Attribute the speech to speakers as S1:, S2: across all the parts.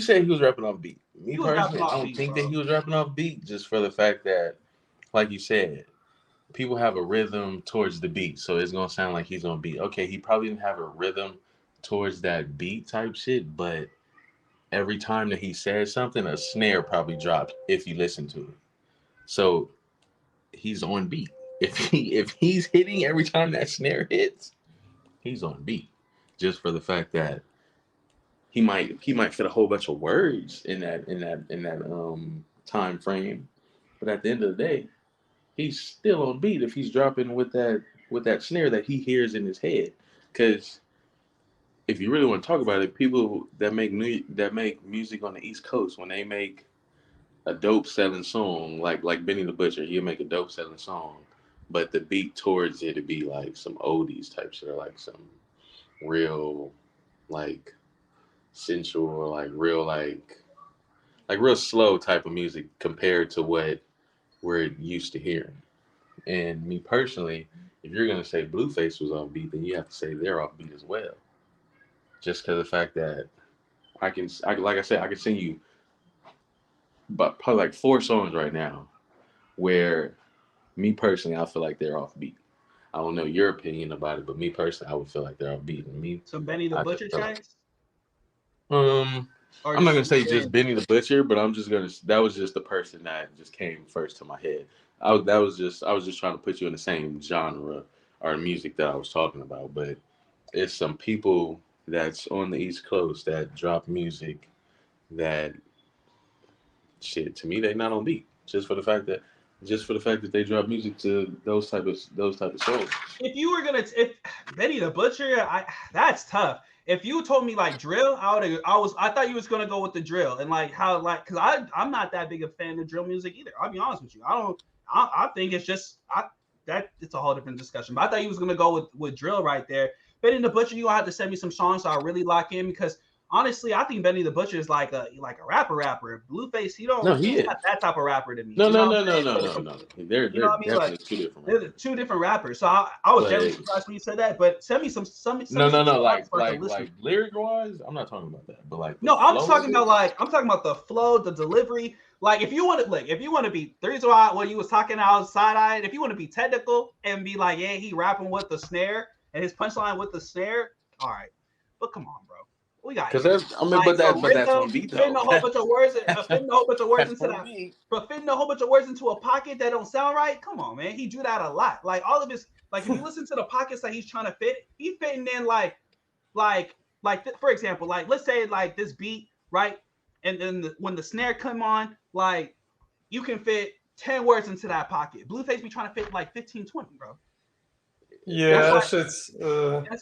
S1: said he was rapping off beat. Me
S2: He was rapping
S1: personally, I
S2: off
S1: don't
S2: beat,
S1: think that
S2: bro.
S1: he was rapping off beat just for the fact that, like you said, people have a rhythm towards the beat, so it's gonna sound like he's on beat. Okay, he probably didn't have a rhythm towards that beat type shit, but every time that he said something, a snare probably dropped if you listen to it. So he's on beat. If he's hitting every time that snare hits, he's on beat. Just for the fact that he might fit a whole bunch of words in that time frame, but at the end of the day, he's still on beat if he's dropping with that snare that he hears in his head. Because if you really want to talk about it, people that make music on the East Coast, when they make a dope selling song, like Benny the Butcher, he'll make a dope selling song, but the beat towards it would be like some oldies type shit, or like some real like sensual, or like real slow type of music compared to what we're used to hearing. And me personally, if you're gonna say Blueface was off beat, then you have to say they're off beat as well. Just because of the fact that like I said, I can sing you, but probably like four songs right now where me personally, I feel like they're off beat. I don't know your opinion about it, but me personally, I would feel like they're off beat. And me,
S2: Some Benny the
S1: I just
S2: Butcher
S1: feel like
S2: tracks,
S1: um,
S2: or
S1: I'm not
S2: just
S1: gonna
S2: some
S1: say just
S2: shit.
S1: Benny the Butcher, but I'm just gonna that was just the person that just came first to my head. I was just trying to put you in the same genre or music that I was talking about, but it's some people that's on the East Coast that drop music that shit to me they not on beat just for the fact that they drop music to those type of songs.
S2: If you were gonna, if Benny the Butcher, that's tough. If you told me like drill, I thought you was gonna go with the drill and like how like because I'm not that big a fan of drill music either. I'll be honest with you. I don't. I think it's just that it's a whole different discussion. But I thought you was gonna go with drill right there. Benny the Butcher, you gonna have to send me some songs so I really lock in because honestly, I think Benny the Butcher is like a rapper. Blueface,
S1: No,
S2: he's
S1: he
S2: not
S1: is.
S2: that type of rapper to me.
S1: No,
S2: You know
S1: no,
S2: what
S1: no,
S2: I'm
S1: no, no,
S2: saying?
S1: no, no. They're
S2: You know
S1: they're
S2: what I mean? Like
S1: definitely two different
S2: they're the
S1: rappers.
S2: two different rappers. So I was genuinely
S1: But
S2: surprised when you said that. But send
S1: no,
S2: me
S1: no,
S2: some
S1: no.
S2: songs
S1: Like
S2: so I can
S1: like
S2: listen.
S1: like lyric wise, I'm not talking about that. But like the
S2: No, I'm just
S1: flow
S2: talking
S1: of it.
S2: about like I'm talking about the flow, the delivery. Like if you want to like if you want to be the reason why when you was talking out side eyed, if you want to be technical and be like, yeah, he rapping with the snare and his punchline with the snare, all right. But come on, bro. We got
S1: Cause
S2: ears.
S1: that's I mean,
S2: Like
S1: but that's
S2: rhythm,
S1: on beat
S2: fitting
S1: though.
S2: a whole bunch of words,
S1: That's
S2: fitting a whole bunch of words
S1: that's
S2: into
S1: on
S2: that,
S1: beat.
S2: but fitting a whole bunch of words into a pocket that don't sound right. Come on, man. He do that a lot. Like all of his, like if you listen to the pockets that he's trying to fit, he fitting in like for example, like let's say like this beat, right? And then when the snare come on, like you can fit 10 words into that pocket. Blueface be trying to fit like 15, 20, bro.
S1: It
S2: That's
S3: Yeah,
S2: why
S3: that shit's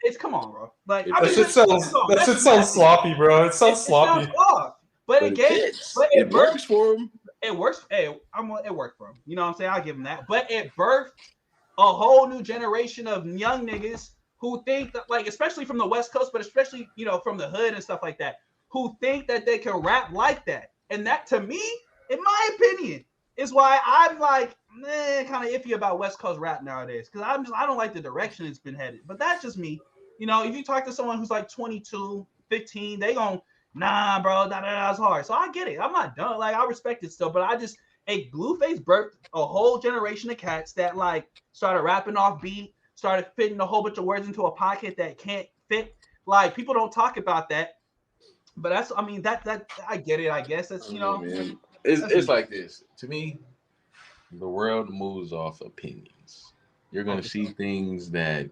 S2: it's come on, bro. Like I
S1: it
S3: that
S2: mean,
S3: shit
S2: but
S1: fits,
S3: sounds
S2: no,
S3: that
S2: that's
S3: shit
S2: just my
S3: sounds
S2: opinion.
S3: sloppy, bro. It sounds
S2: It sounds
S3: sloppy.
S2: off, but
S1: but
S2: it
S1: it
S2: gave,
S1: fits.
S2: but
S1: It
S2: it birthed,
S1: works for him.
S2: it works. Hey, it worked for him. You know what I'm saying? I'll give him that. But it birthed a whole new generation of young niggas who think that, like, especially from the West Coast, but especially, from the hood and stuff like that, who think that they can rap like that. And that, to me, in my opinion, is why I'm like, kind of iffy about West Coast rap nowadays. Because I don't like the direction it's been headed. But that's just me. If you talk to someone who's like 22, 15, they gon' nah, bro, that's hard. So I get it. I'm not done. Like, I respect it still, but I just, a Blueface birthed a whole generation of cats that like started rapping off beat, started fitting a whole bunch of words into a pocket that can't fit. Like people don't talk about that, but that's I mean that I get it. I guess
S1: I
S2: that's
S1: don't know, man. It's
S2: that's
S1: it's
S2: me.
S1: like this. To me, the world moves off opinions. You're
S2: Oh,
S1: gonna
S2: for
S1: see
S2: sure.
S1: things that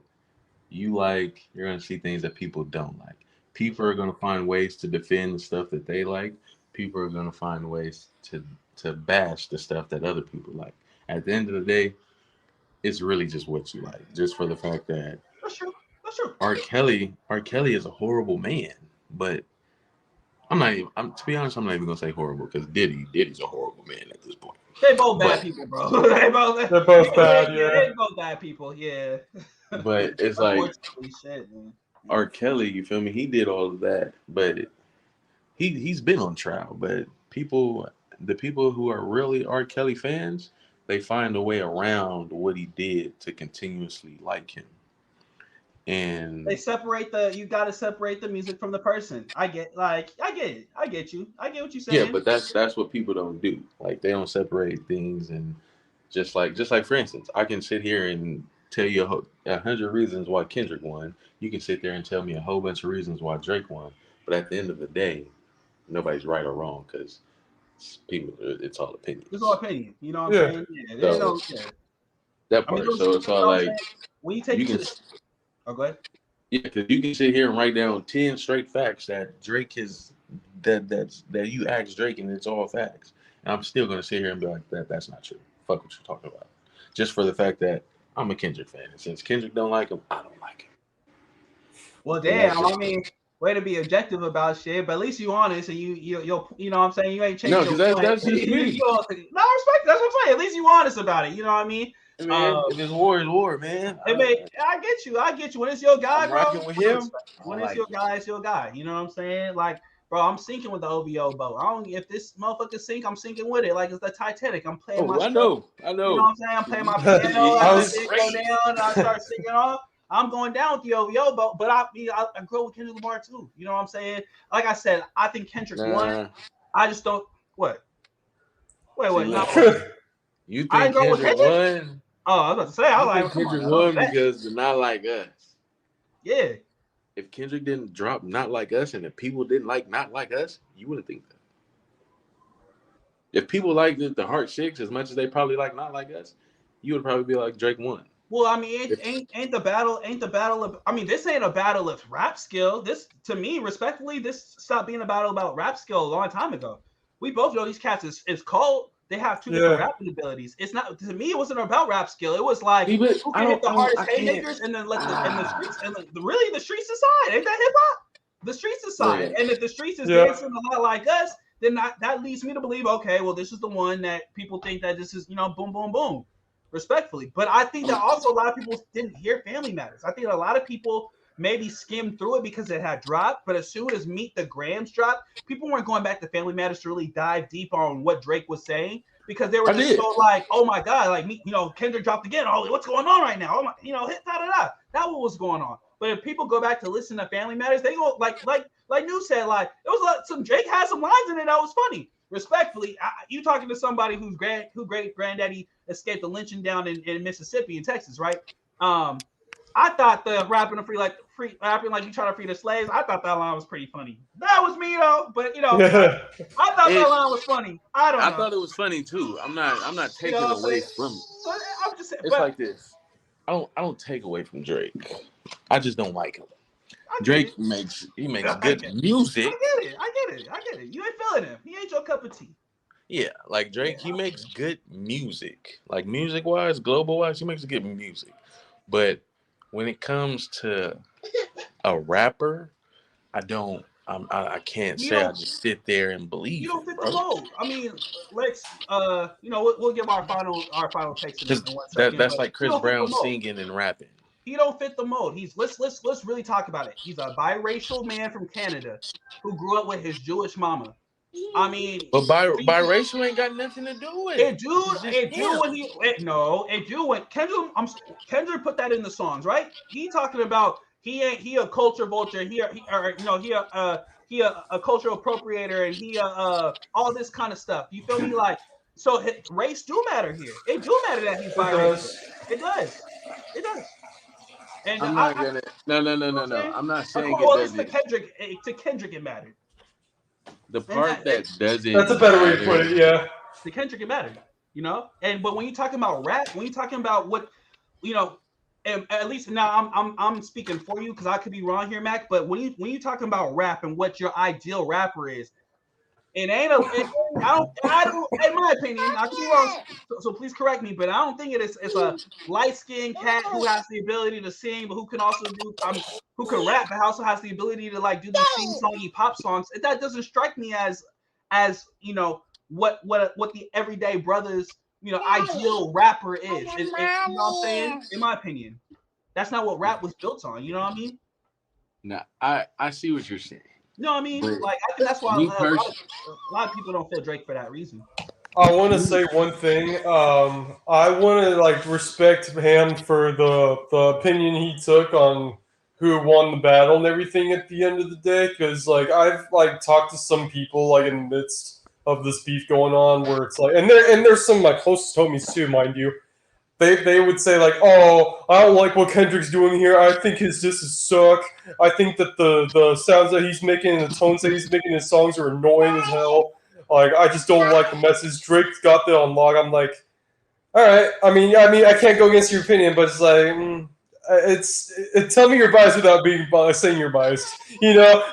S1: you like. You're gonna see things that people don't like. People are gonna find ways to defend the stuff that they like. People are gonna find ways to bash the stuff that other people like. At the end of the day, it's really just what you like. Just for the fact that
S2: That's true. That's true.
S1: R. Kelly is a horrible man, but I'm not even. To be honest, I'm not even gonna say horrible because Diddy's a horrible man at this point.
S2: They both bad
S1: But
S2: people, bro. they both
S3: They're
S2: we
S3: both
S2: can say
S3: bad,
S2: yeah,
S3: yeah.
S2: they both bad people. Yeah.
S1: but it's like
S2: Unfortunately, shit, man.
S1: R. Kelly, you feel me? He did all of that, but he's been on trial. But the people who are really R. Kelly fans, they find a way around what he did to continuously like him. And
S2: They separate you got to separate the music from the person. I get it. I get you. I get what you're
S1: yeah,
S2: saying.
S1: but that's what people don't do. Like they don't separate things, and just like for instance, I can sit here and tell you 100 reasons why Kendrick won. You can sit there and tell me a whole bunch of reasons why Drake won. But at the end of the day, nobody's right or wrong because people, it's all
S2: It's all
S1: opinions.
S2: opinion. You know what I'm
S3: Yeah.
S2: saying? Yeah, they
S1: So
S2: don't care.
S1: that
S2: I mean,
S1: part.
S2: those,
S1: So
S2: you
S1: it's all
S2: know what I'm
S1: like
S2: saying? When you take
S1: you
S2: it to
S1: can,
S2: the, oh, go ahead.
S1: yeah, because you can sit here and write down 10 straight facts that Drake has that you asked Drake and it's all facts. And I'm still gonna sit here and be like that's not true. Fuck what you're talking about. Just for the fact that I'm a Kendrick fan, and since Kendrick don't like him, I don't like him.
S2: Well,
S1: And that's
S2: damn. I
S1: just
S2: mean, way to be objective about shit, but at least you honest and you know what I'm saying, you ain't
S1: no,
S2: changed
S1: because
S2: your
S1: that's
S2: mind.
S1: that's just
S2: You
S1: me.
S2: know, no, I respect. That's what I'm saying. At least you honest about it. You know what I mean?
S1: I mean, if it's war, it's war, man.
S2: I mean, I get you. I get you. When it's your guy,
S1: I'm
S2: bro,
S1: rocking with
S2: I
S1: him.
S2: respect it.
S1: I
S2: When
S1: don't
S2: it's
S1: like
S2: your
S1: it.
S2: guy, it's your guy. You know what I'm saying? Like, bro, I'm sinking with the OVO boat. I don't. If this motherfucker sink, I'm sinking with it. Like it's the Titanic. I'm playing my
S1: Oh, I
S2: stroke.
S1: know, I
S2: You know what
S1: know.
S2: I'm saying? I'm playing my piano.
S1: It,
S3: I
S2: As
S1: it's
S2: the
S3: was
S1: just
S2: shit go
S1: great.
S2: down, and I start singing off. I'm going down with the OVO boat, but I grew up with Kendrick Lamar too. You know what I'm saying? Like I said, I think Kendrick won.
S1: Nah,
S2: I just don't. What?
S1: see,
S2: Wait. Not
S1: look,
S2: what?
S1: you
S2: I ain't
S1: think
S2: growing with
S1: Kendrick
S2: Kendrick.
S1: won?
S2: Oh, I was about to say. I
S1: You
S2: was like,
S1: think
S2: well, come on
S1: Kendrick
S2: now, don't do
S1: won
S2: that.
S1: because they're not like us?
S2: Yeah.
S1: If Kendrick didn't drop Not Like Us and if people didn't like Not Like Us, you wouldn't think that. If people liked the Heart Six as much as they probably like Not Like Us, you would probably be like Drake won.
S2: Well, I mean,
S1: If,
S2: ain't the battle of. I mean, this ain't a battle of rap skill. This, to me, respectfully, this stopped being a battle about rap skill a long time ago. We both know these cats is cold. They have two different
S3: yeah.
S2: rapping abilities. It's not to me. It wasn't about rap skill. It was like
S1: even
S2: who can hit the
S1: I
S2: hardest
S1: can't.
S2: haymakers and then let the streets
S1: Ah,
S2: and really the streets decide. Ain't that hip hop? The streets decide.
S1: man.
S2: And if the streets is
S3: Yeah.
S2: dancing a lot like us, then that leads me to believe, okay, well, this is the one that people think that this is, boom, boom, boom, respectfully. But I think that also a lot of people didn't hear Family Matters. I think a lot of people maybe skimmed through it because it had dropped, but as soon as Meet the Grams dropped, people weren't going back to Family Matters to really dive deep on what Drake was saying because they were
S1: I
S2: just
S1: did.
S2: so like, oh my god, like me, Kendrick dropped again. Oh, what's going on right now? Oh my, hit da da da. That what was going on. But if people go back to listen to Family Matters, they go like New said, like it was like some Drake had some lines in it that was funny. Respectfully, you talking to somebody who great granddaddy escaped the lynching down in Mississippi and Texas, right? I thought the rapping like you trying to free the slaves. I thought that line was pretty funny. That was me though, but I thought that
S1: It.
S2: line was funny. I don't
S1: I
S2: know.
S1: thought it was funny too. I'm not
S2: You know
S1: taking
S2: what I'm
S1: away
S2: saying?
S1: from it.
S2: So I'm just saying,
S1: It's
S2: but
S1: like this. I don't take away from Drake. I just don't like him.
S2: I get it.
S1: Drake makes
S2: I
S1: good
S2: get it.
S1: music.
S2: I get it. You ain't feeling him. He ain't your cup of tea.
S1: Yeah, like
S2: Yeah,
S1: Drake, he makes good music. Like music wise, global wise, he makes good music. But when it comes to a rapper, I can't
S2: you
S1: say I
S2: don't
S1: just sit there and
S2: you
S1: believe
S2: don't
S1: him,
S2: fit the
S1: bro.
S2: mold. I mean, let's we'll give our final takes in
S1: Because
S2: one
S1: that
S2: second,
S1: that's
S2: but
S1: like
S2: he
S1: Chris
S2: don't fit the
S1: Brown
S2: mold.
S1: singing and rapping.
S2: He don't fit the mold. He's let's really talk about it. He's a biracial man from Canada who grew up with his Jewish mama. I mean,
S1: But biracial ain't got nothing to do with it. It's just
S2: it do
S1: him.
S2: when no, it do when Kendrick put that in the songs, right? He talking about he a culture vulture, he a cultural appropriator, and he all this kind of stuff. You feel me? Like so, race do matter here. It do matter that he's
S3: It
S2: biracial.
S3: does.
S2: It does. It does. And
S1: I'm not gonna. No, no, no,
S2: you know
S1: no,
S2: what I'm
S1: no.
S2: saying?
S1: I'm not
S2: Of
S1: saying
S2: course,
S1: it
S2: well, at least
S1: doesn't.
S2: to Kendrick it mattered,
S1: The
S2: and
S1: part that
S3: That's a
S1: doesn't
S3: better way to put
S1: matter.
S3: it. Yeah.
S2: to Kendrick it mattered, And but when you talking about rap, when you talking about what, you know, and at least now I'm speaking for you because I could be wrong here, Mac. But when you talking about rap and what your ideal rapper is, it ain't a. It, I don't. In my opinion, I could be wrong. So please correct me, but I don't think it's a light skinned cat who has the ability to sing, but who can also do. Who can rap, but also has the ability to like do these sing songy pop songs. That doesn't strike me as what the everyday brothers ideal rapper is. You know what I'm saying? In my opinion, that's not what rap was built on. You know what I mean?
S1: Now, I see what you're saying,
S2: You know what I mean?
S1: but
S2: Like I think that's why
S1: me personally,
S2: a lot of people don't feel Drake for that reason.
S3: I want to say one thing. I want to like respect him for the opinion he took on who won the battle and everything at the end of the day, because like I've like talked to some people like in the midst of this beef going on where it's like, and there's some of my closest homies too, mind you. They would say like, oh, I don't like what Kendrick's doing here. I think his disses suck. I think that the sounds that he's making and the tones that he's making in his songs are annoying as hell. Like I just don't like the message. Drake's got that on lock. I'm like, all right. I can't go against your opinion, but it's like, tell me you're biased without being saying you're biased.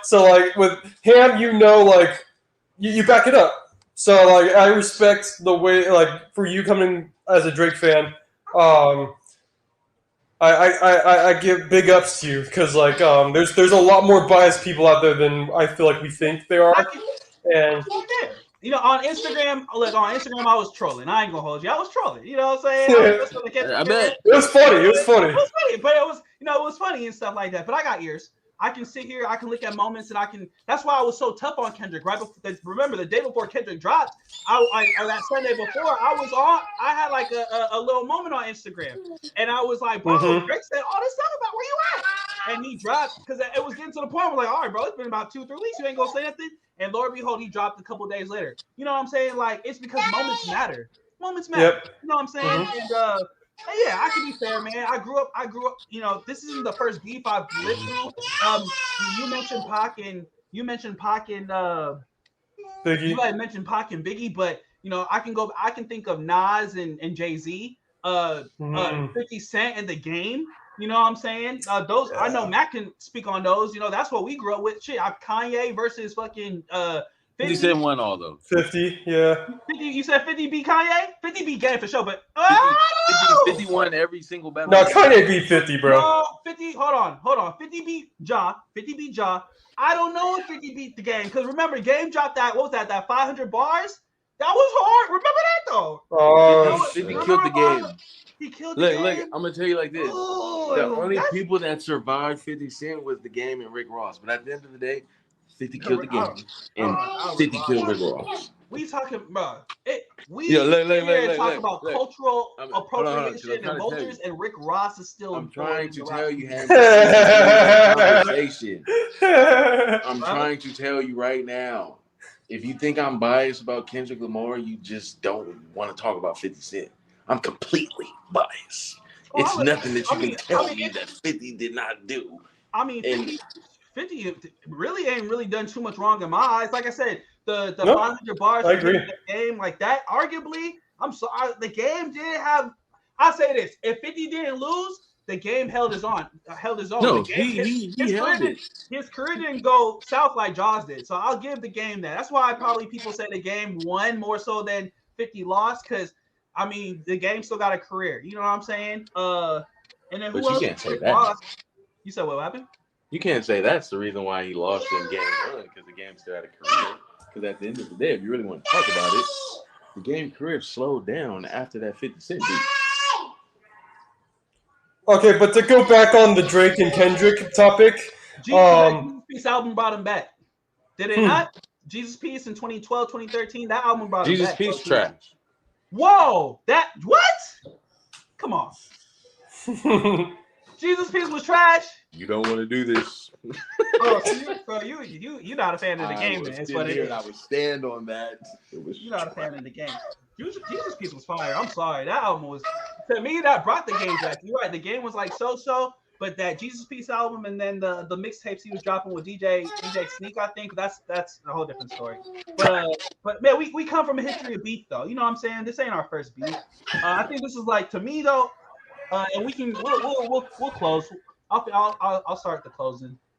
S3: So like with Ham, like you back it up. So like I respect the way like for you coming as a Drake fan. I give big ups to you because like there's a lot more biased people out there than I feel like we think there are. And
S2: on Instagram, I was trolling. I ain't gonna hold you. I was trolling. You know what I'm saying?
S1: I bet
S3: it was funny. It was funny.
S2: But it was funny and stuff like that. But I got ears. I can sit here, I can look at moments, and that's why I was so tough on Kendrick. Right before, remember the day before Kendrick dropped, or that Sunday before, I had like a little moment on Instagram, and I was like, bro, Drake said all this stuff about where you at, and he dropped because it was getting to the point where like, all right, bro, it's been about 2-3 weeks, you ain't gonna say nothing, and Lord behold, he dropped a couple days later. You know what I'm saying? Like it's because moments matter. Moments matter. Yep. You know what I'm saying? And yeah, I can be fair, man. I grew up. This isn't the first beef I've lived through. You mentioned Pac and Biggie. You had mentioned Pac and Biggie, but I can think of Nas and Jay-Z, 50 Cent and The Game. You know what I'm saying? Those I know Macc can speak on those. That's what we grew up with. Shit, Kanye versus fucking
S1: 50 Cent won all those.
S3: 50, yeah.
S2: 50, you said 50 beat Kanye? 50 beat Game for sure, but
S1: 50 won every single battle.
S3: No, Kanye beat 50, bro.
S2: No, 50, hold on. 50 beat Ja. 50 beat Ja. I don't know if 50 beat the Game, because remember, Game dropped that 500 bars? That was hard. Remember that, though?
S1: 50 killed the Game.
S2: He killed the Game.
S1: Look, I'm going to tell you like this. The only people that survived 50 Cent was the Game and Rick Ross. But at the end of the day, 50 killed the Game, and 50 killed Rick Ross.
S2: We talking, bro.
S1: Talk
S2: about cultural appropriation and vultures, and Rick Ross is still.
S1: I'm trying to tell you, conversation. I'm trying to tell you right now. If you think I'm biased about Kendrick Lamar, you just don't want to talk about 50 Cent. I'm completely biased. It's nothing that you can tell me that 50 did not do.
S2: 50 really ain't really done too much wrong in my eyes. Like I said, the 500 bars
S3: I agree.
S2: The Game like that, arguably, I'm sorry, the Game didn't have. I'll say this: if 50 didn't lose, the Game held his own.
S1: No, he held it.
S2: His career didn't go south like Jaws did, so I'll give the Game that. That's why probably people say the Game won more so than 50 lost, because the Game still got a career. You know what I'm saying? And then who else?
S1: You can't say that.
S2: You said what happened?
S1: You can't say that's the reason why he lost in Game 1, because the Game still had a career. Because at the end of the day, if you really want to talk about it, the Game career slowed down after that 50 Cent beat.
S3: Okay, but to go back on the Drake and Kendrick topic,
S2: Jesus Peace album brought him back. Did it not? Jesus Peace in 2012, 2013, that album brought him back.
S1: Jesus Peace trash.
S2: Whoa, what? Come on. Jesus Peace was trash.
S1: You don't want to do this.
S2: You're not a fan of the Game, man. That's what it is.
S1: I would stand on that.
S2: You're not a fan of the Game. Jesus Peace was fire. I'm sorry. That album was, to me, that brought the Game back. You're right. The Game was like so, but that Jesus Peace album and then the mixtapes he was dropping with DJ Sneak, I think that's a whole different story. But man, we come from a history of beef, though. You know what I'm saying? This ain't our first beef. I think this is like, to me though, and we'll close. I'll start the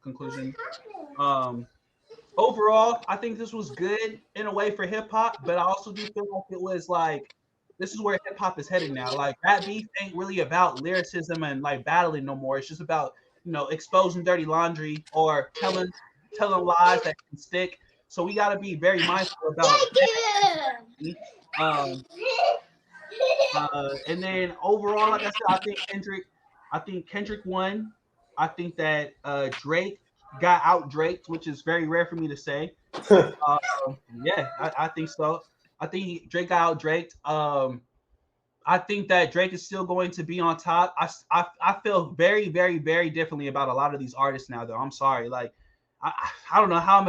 S2: conclusion. Overall, I think this was good in a way for hip hop, but I also do feel like it was like, this is where hip hop is heading now. Like, rap beef ain't really about lyricism and like battling no more. It's just about exposing dirty laundry or telling lies that can stick. So we got to be very mindful about. And then overall, like I said, I think Kendrick won. I think that Drake got out Draked, which is very rare for me to say. Yeah, I think so. I think Drake got out Draked. I think that Drake is still going to be on top. I feel very, very, very differently about a lot of these artists now, though. I'm sorry. Like, I don't know how I'm